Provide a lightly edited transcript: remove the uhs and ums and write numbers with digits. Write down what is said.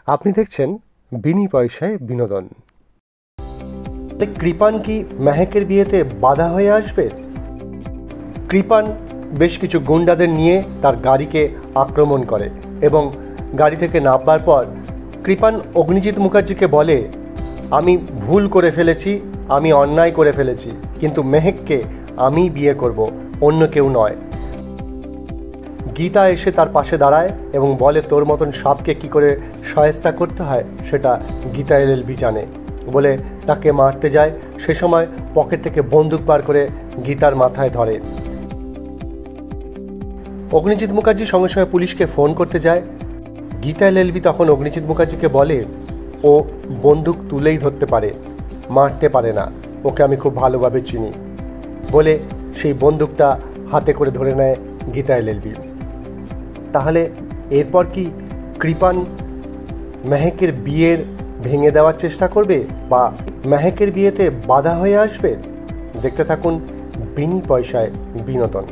আপনি দেখছেন বিনি পয়সায় বিনোদন। কৃপান কি মেহেকের বিয়েতে বাধা হয়ে আসবে? কৃপান বেশ কিছু গুন্ডাদের নিয়ে তার গাড়িকে আক্রমণ করে এবং গাড়ি থেকে নামবার পর কৃপান অগ্নিজিৎ মুখার্জিকে বলে, আমি ভুল করে ফেলেছি, আমি অন্যায় করে ফেলেছি, কিন্তু মেহেককে আমি বিয়ে করব, অন্য কেউ নয়। গীতা এসে তার পাশে দাঁড়ায় এবং বলে, তোর মতন সাপকে কি করে শায়েস্তা করতে হয় সেটা গীতা এলএলবি জানে। বলে তাকে মারতে যায়। সে সময় পকেট থেকে বন্দুক বার করে গীতার মাথায় ধরে। অগ্নিজিৎ মুখার্জি সঙ্গে সঙ্গে পুলিশকে ফোন করতে যায়। গীতা এলএলবি তখন অগ্নিজিৎ মুখার্জিকে বলে, ও বন্দুক তুলেই ধরতে পারে, মারতে পারে না, ওকে আমি খুব ভালোভাবে চিনি। বলে সেই বন্দুকটা হাতে করে ধরে নেয় গীতা এলএলবি। তাহলে এরপর কি কৃপান মেহেকের বিয়ের ভেঙে দেওয়ার চেষ্টা করবে বা মেহেকের বিয়েতে বাধা হয়ে আসবে? দেখতে থাকুন বিনি পয়সায় বিনোদন।